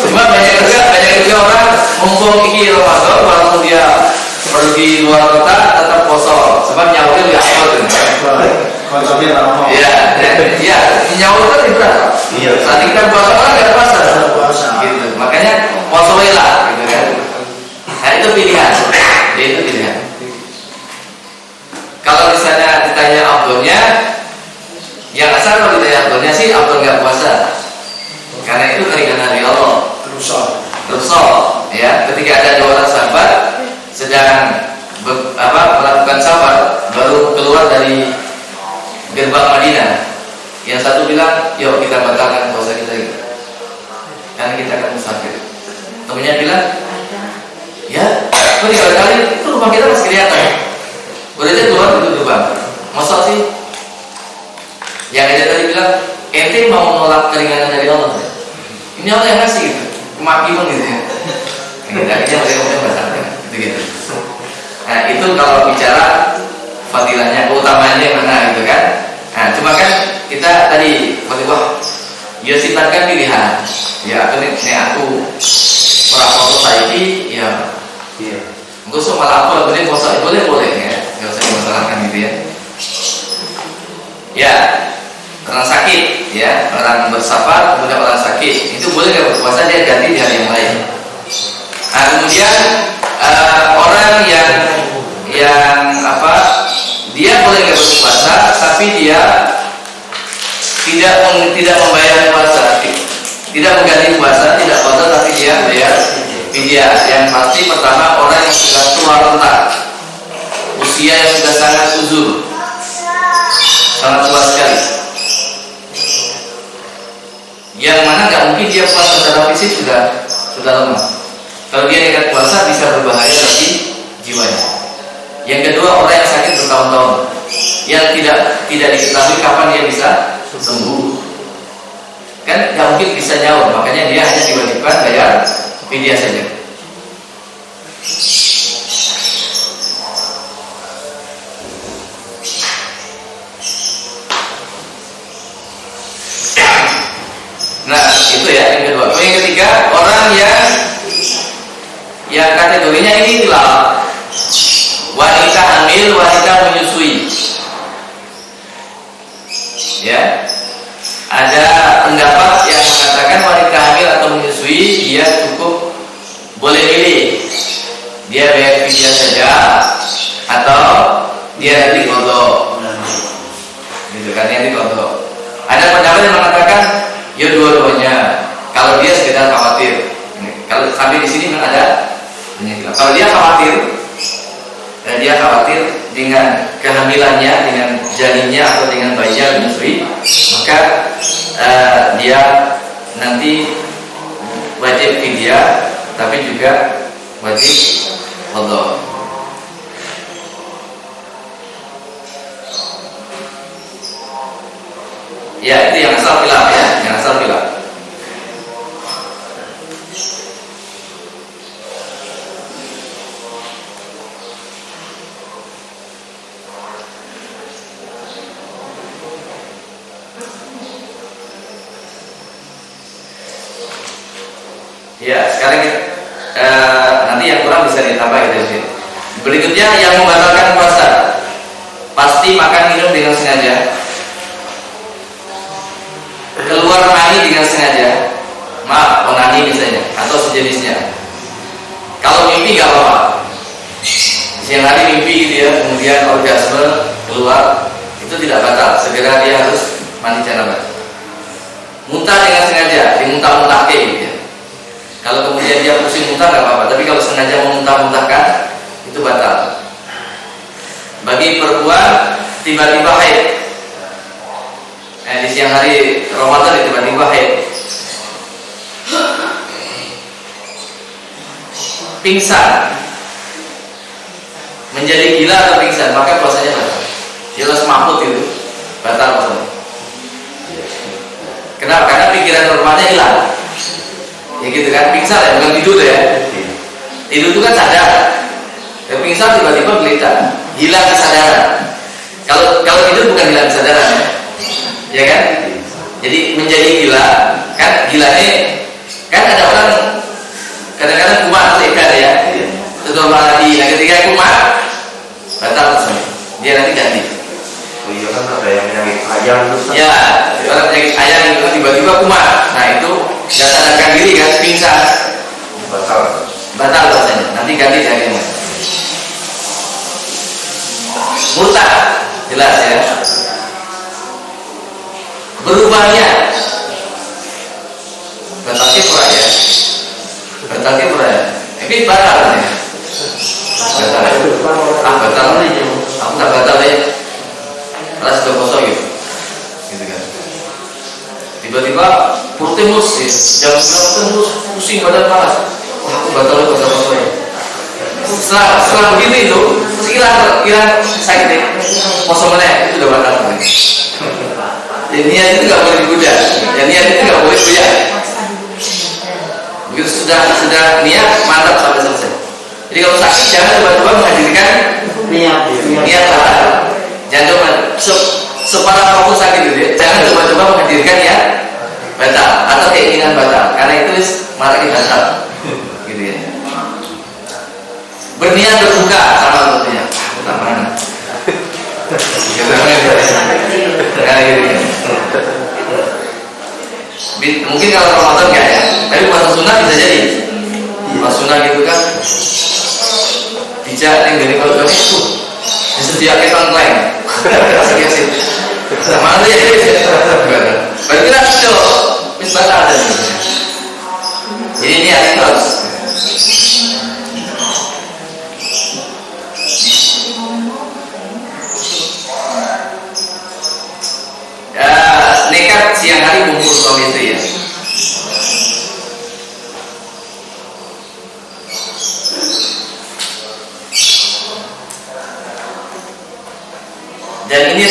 Cuma banyak juga orang mumpung ini Ramadan walaupun dia pergi luar kota tetap puasa sebab nyawa dia awal tuh. Konsumsi lama. Iya, nyawa kan berapa? Iya. Saat kita puasa orang nggak ada puasa. Puasa. Gitu. Makanya puasa lah, gitu kan. Nah itu pilihan. Itu pilihan. Kalau misalnya ditanya abdulnya, yang asal kalau ditanya abdulnya sih abdul nggak puasa. Karena itu keringanan dari Allah. Terus ya, ketika ada dua orang sahabat sedang melakukan safar baru keluar dari gerbang Madinah. Yang satu bilang, yuk kita batalkan puasa kita ini, karena kita akan musafir. Temennya bilang, ya, kok dibatalin? Itu rumah kita masih kelihatan. Udah aja keluar itu gerbang. Masa sih? Yang aja tadi bilang, ente mau menolak keringanan dari Allah. Ini Allah yang ngasih gitu, kemakiman gitu ya. Akhirnya mereka batalkan, gitu. Nah itu kalau bicara fadilahnya, keutamanya mana gitu kan. Nah cuma kan kita tadi wah ya silakan pilihan ya aku nih aku orang foto saya ini ya Iya. gue malah apa boleh puasa boleh ya nggak usah dimasalahkan gitu ya. Ya orang sakit ya, orang bersafar kemudian orang sakit itu boleh nggak berpuasa, dia ganti di hari yang lain. Nah kemudian orang yang dia boleh nggak berpuasa tapi dia tidak membayar puasa, tidak mengganti puasa, tidak puasa tapi dia bayar fidyah. Yang pasti pertama orang yang sudah tua renta, usia yang sudah sangat uzur, sangat tua sekali, yang mana nggak mungkin dia puasa secara fisik sudah lemah. Kalau dia nekat puasa bisa berbahaya bagi jiwanya. Yang kedua orang yang sakit bertahun-tahun, yang tidak diketahui kapan dia bisa sembuh, kan nggak mungkin bisa nyaur, makanya dia hanya diwajibkan bayar fidyah saja. Nah itu ya yang kedua. Yang ketiga orang yang kategorinya ini lah wanita hamil, wanita menyusui. Ya, ada pendapat yang mengatakan wanita hamil atau menyusui dia cukup boleh pilih, dia bayar fidyah saja atau dia nanti qadha. Gitu kan, yang diqadha. Ada pendapat yang mengatakan ya dua-duanya. Kalau dia sekedar khawatir, kalau sampai di sini memang ada. Kalau dia khawatir dan dia khawatir dengan kehamilannya, dengan janinnya atau dengan bayinya menyusui, maka dia nanti wajib fidyah, tapi juga wajib qadha. Ya itu yang asal khilaf ya, yang asal khilaf. Ya, sekarang nanti yang kurang bisa ditambah gitu sih. Berikutnya yang membatalkan puasa. pasti makan minum dengan sengaja, keluar mani dengan sengaja, maaf, onani misalnya atau sejenisnya. Kalau mimpi nggak apa-apa, siang hari mimpi gitu ya, kemudian orgasme keluar, itu tidak batal, segera dia harus mandi janabah. Muntah dengan sengaja, dimuntah-muntahkan gitu ya. Kalau kemudian dia pusing muntah nggak apa-apa, tapi kalau sengaja memuntah-muntahkan itu batal. Bagi perempuan tiba-tiba haid, di siang hari Ramadan tiba-tiba haid, pingsan, menjadi gila atau pingsan, maka puasanya batal. Jelas mahmud itu batal puasanya. Kenapa? Karena pikiran normalnya hilang. Ya gitu kan, pingsan ya, bukan tidur ya. Tidur itu kan sadar. Ya, pingsan tiba-tiba gelita, hilang kesadaran. Kalau tidur bukan hilang kesadaran ya kan? Jadi menjadi gila, kan gilanya kan ada orang kadang-kadang kumat ikan ya. Betul lagi. Nah ketika kumat batal puasanya. Dia nanti ganti. Oh iya kan ada yang penyakit ayam terus. Ya, orang penyakit ayam itu kan tiba-tiba kumat. Nah itu tidak sadarkan diri kan, pingsan. Batal puasanya. Nanti ganti harinya. Murtad, jelas ya. Berubahnya batal kifrah ya. Batal kifrah ya. Ini batal ya. Batal. Batal. Aku tak batal ya. Karena sudah kosong gitu. Gitu kan. Tiba-tiba perutnya jam 9 pusing badan panas. Wah, aku batal ya puasa ya. Setelah begini itu hilang sakit puasa mana itu udah batal. Jadi niat itu nggak boleh digoda. Ya niat itu nggak boleh goyah. Begitu sudah niat mantap sampai selesai. Jadi kalau sakit jangan coba-coba menghadirkan niat batal. Jangan coba separah fokus sakit gitu ya. Jangan coba-coba menghadirkan niat batal atau keinginan batal, karena itu malah batal. Gitu ya. Berniat berbuka sama tentunya. Aku tak pernah. Mungkin kalau Ramadan enggak ya, tapi puasa sunnah bisa jadi. Puasa sunnah gitu kan, bijak yang dari kalau itu disediakan tongkleng, kasih. Mana dia? Berarti lah itu, misbah ada. Jadi ini harus. Nekat siang hari kumpul suami istri ya. Dan ini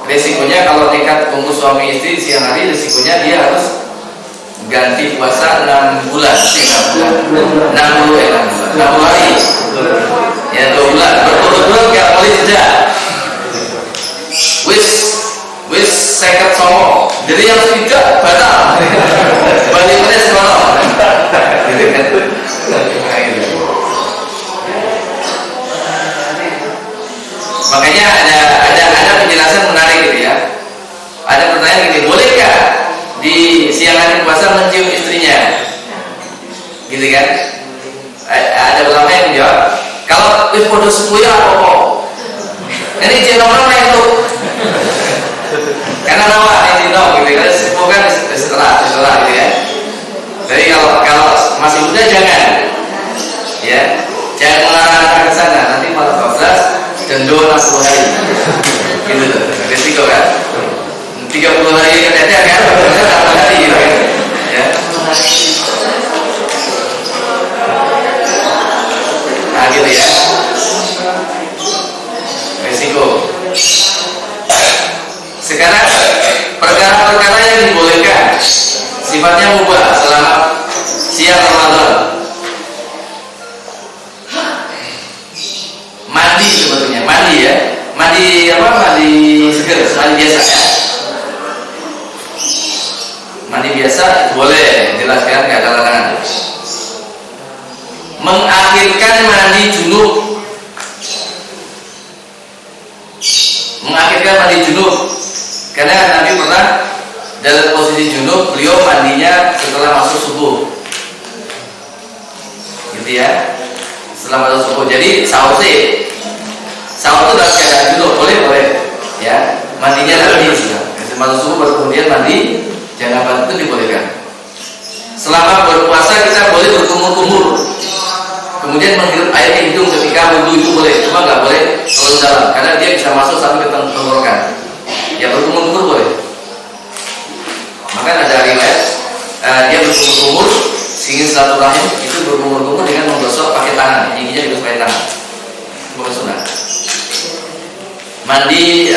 resikonya kalau nekat kumpul suami istri siang hari, resikonya dia harus ganti puasa 6 bulan, 6 hari. Ya 2 bulan berturut-turut nggak boleh jeda. Wis seket songo, jadi yang tidak batal. Balik mana sekolah? Gitu kan? Makanya ada penjelasan menarik gitu ya. Ada pertanyaan gini, bolehkah di siang hari puasa mencium istrinya? Gitu kan? Ada ulama yang menjawab, kalau wis podo sepuh ya apa-apa. Ini jenong orang itu. Karena nama ini gitu kan, sepuh kan setelah gitu ya. Jadi kalau masih muda jangan, ya jangan mengarahkan ke sana, nanti malah 12 dan 60 hari, gitu loh, resiko kan. 30 hari ternyata kan, 60 hari gitu kan, ya. Nah gitu ya, resiko. Sekarang perkara-perkara yang dibolehkan sifatnya mubah selama siang Ramadan. Mandi sebetulnya, mandi ya. Mandi apa? Mandi seger, mandi biasa ya. Mandi biasa boleh, jelaskan nggak ada larangan. Mengakhirkan mandi junub junub, beliau mandinya setelah masuk subuh, gitu ya. Setelah masuk subuh, jadi sahur itu dalam keadaan junub, boleh, ya. Mandinya nanti masuk subuh baru kemudian mandi janabah itu dibolehkan. Selama berpuasa kita boleh berkumur-kumur, kemudian menghirup air di hidung ketika wudhu itu boleh, cuma nggak boleh terlalu dalam karena dia bisa masuk sampai ke tenggorokan. Ya berkumur-kumur boleh. Maka ada riwayat dia berkumur-kumur sehingga silaturahim itu berkumur-kumur dengan menggosok pakai tangan, giginya digosok pakai tangan. Bukan sunnah. Mandi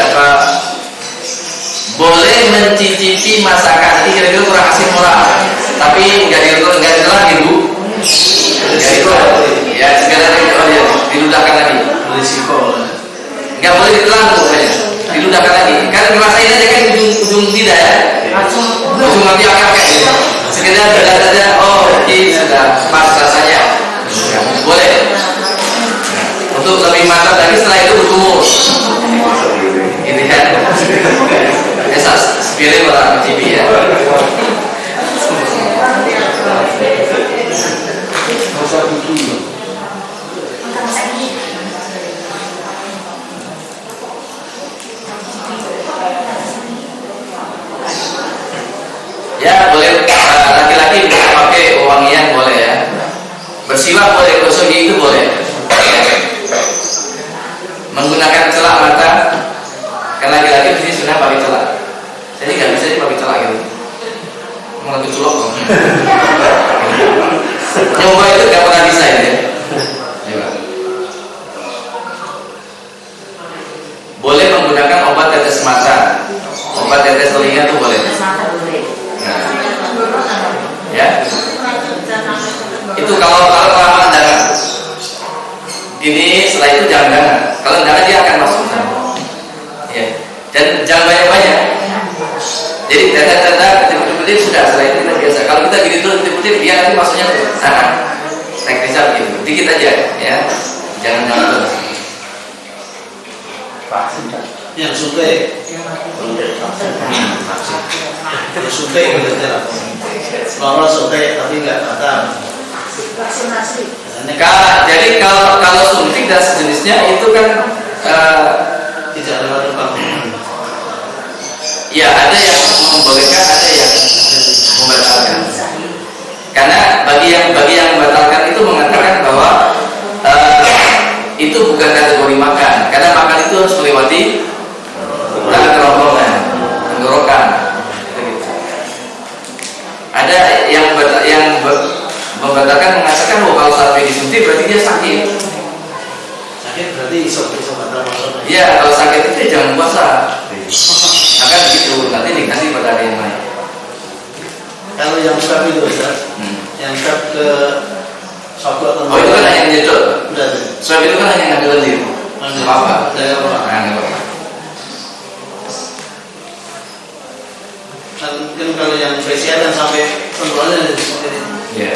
boleh mencicipi masakan. Ini kira-kira kurang asing murah, tapi nggak ditelan gitu. Ya segala diludahkan lagi. Risiko. Nggak boleh ditelan pokoknya, diludahkan lagi. Kan ngerasain aja kan ujung tidak ya. Ujung nanti akan kayak gitu. Sekedar bilang saja, oh ini sudah pas rasanya. Ya, boleh. Untuk lebih mantap lagi setelah itu berkumur. Ini kan. Esas spirit orang TV ya. Ya boleh, laki-laki pakai wangian boleh ya. Bersiwak boleh, gosok gigi itu boleh. Menggunakan celak mata, karena laki-laki di sini sudah pakai celak. Jadi nggak bisa dipakai celak gitu. Mau lebih culok dong. Nyoba itu nggak pernah bisa ya. Boleh menggunakan obat tetes mata, obat tetes telinga itu boleh. Nah, ya. Itu kalau kelamaan darah. Ini setelah itu jangan. Kalau darah dia akan masuk. Ya. Dan jangan banyak-banyak. Jadi data-data ketip-ketip sudah, setelah itu kita biasa. Kalau kita gini dulu ketip-ketip, dia nanti masuknya ke sana. Teknisnya begitu, dikit aja, ya. Jangan terus. Yang suntik. Yang suntik gitu lah. Kalau suntik tapi nggak datang. Jadi kalau suntik dan sejenisnya itu kan Tidak ada lubang. ya ada yang membolehkan, ada yang membatalkan. Karena bagi yang membatalkan itu mengatakan bahwa itu bukan kategori makan, karena makan itu harus melewati kerongkongan, tenggorokan. Ada yang membatalkan mengatakan bahwa kalau sampai disuntik berarti dia sakit. Sakit berarti iso batal masuk. Iya, kalau sakit itu jangan puasa. Akan begitu, nanti dikasih pada hari yang lain. Kalau yang swab itu Ustaz, yang swab ke sokok atau Oh itu kan hanya nyedot. udah. Swab itu kan hanya ngambil lendir. Apa? Dari apa? Kan kalau yang spesial yang sampai tenggorokannya seperti ini. Ya.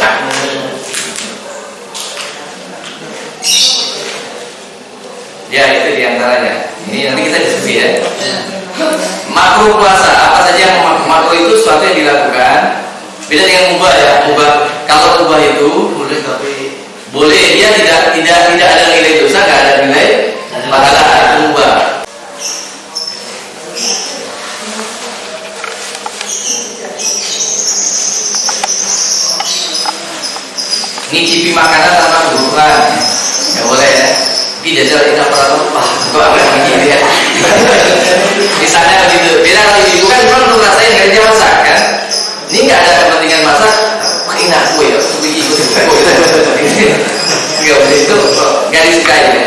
Ya itu diantaranya. Ini nanti kita diskusi ya. Makruh puasa, apa saja yang makruh itu sesuatu yang dilakukan. Beda dengan mubah ya. Mubah, kalau mubah itu Boleh tapi boleh, dia tidak ada nilai dosa, nggak ada nilai pahala, itu mubah. Ngicipi makanan tanpa kebutuhan, nggak boleh ya. Tapi jajal ini apa lupa, kok agak begini ya. Misalnya begitu. Beda kalau ibu kan memang untuk rasain nggak dia masak kan. Ini nggak ada kepentingan masak, pakai nak kue ya, ikut kue. Nggak boleh itu, nggak disukai ya.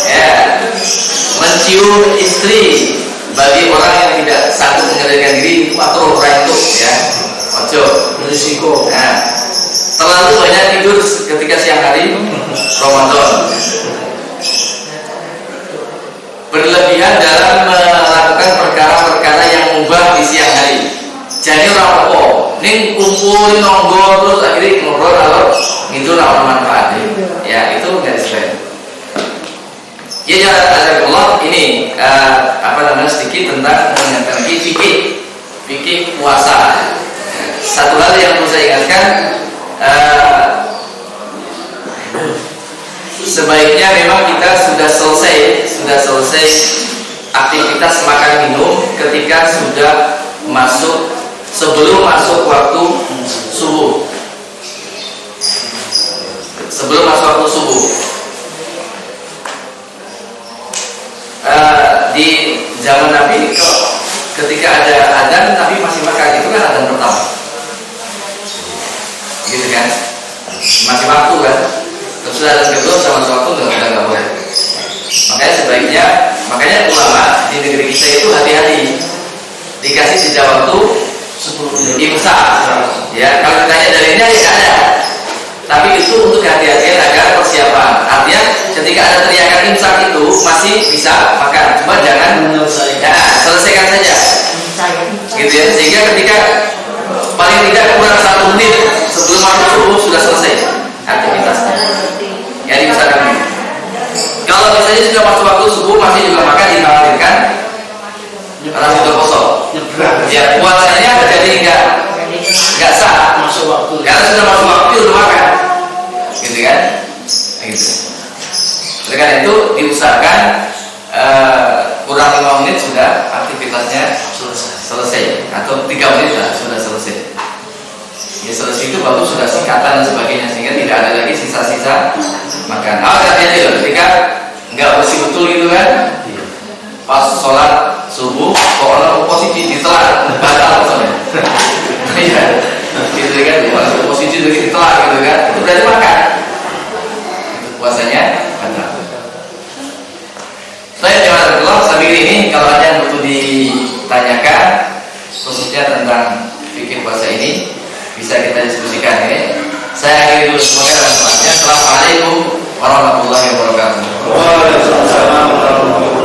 Ya, mencium istri bagi orang yang tidak sanggup mengendalikan diri itu atau orang itu ya, ojo berisiko. Nah, terlalu banyak tidur ketika siang hari Ramadan, berlebihan dalam melakukan perkara-perkara yang mubah di siang hari. Jadi orang apa? Ning kumpul nonggo terus akhirnya ngobrol kalau itu orang manfaat ya itu nggak disukai. Ya Allah ini sedikit tentang mengingatkan lagi fikih puasa. Satu hal yang perlu saya ingatkan, sebaiknya memang kita sudah selesai aktivitas makan minum ketika sudah sebelum masuk waktu subuh. Sebelum masuk waktu subuh. Di zaman Nabi ketika ada adzan tapi masih makan, itu kan adzan pertama. Gitu kan? Masih waktu kan? Terus adzan kedua sama waktu enggak boleh. Makanya ulama di negeri kita itu hati-hati. Dikasih jeda waktu 10 imsak. Ya, kalau ditanya dari ini ya ada. Tapi itu untuk hati-hatian agar persiapan. Artinya ketika ada teriakan imsak itu masih bisa makan, cuma jangan selesaikan saja. Gitu ya. Sehingga ketika paling tidak kurang 1 menit sebelum masuk subuh sudah selesai aktivitasnya. Ya diusahakan. Kalau misalnya sudah masuk waktu subuh masih juga makan, dikhawatirkan karena sudah kosong. Ya puasanya jadi nggak sah masuk waktu. karena sudah masuk waktu udah makan, gitu kan? Gitu. Oleh karena itu diusahakan kurang 5 menit sudah aktivitasnya selesai, atau 3 menit lah sudah selesai. Ya selesai itu bagus, sudah singkatan dan sebagainya, sehingga tidak ada lagi sisa-sisa makan. Hati-hati loh ketika nggak bersih betul gitu kan, pas sholat subuh kok orang posisi ditelan batal maksudnya. Iya, gitu kan, kalau posisi itu ditelan gitu kan, itu berarti makan, puasanya batal. Saya jangan terkeluar sambil ini, kalau ada yang butuh ditanyakan khususnya tentang fikih puasa ini bisa kita diskusikan ya. Saya akhiri dulu, semoga bermanfaat. Assalamualaikum warahmatullahi wabarakatuh. Waalaikumsalam warahmatullahi wabarakatuh.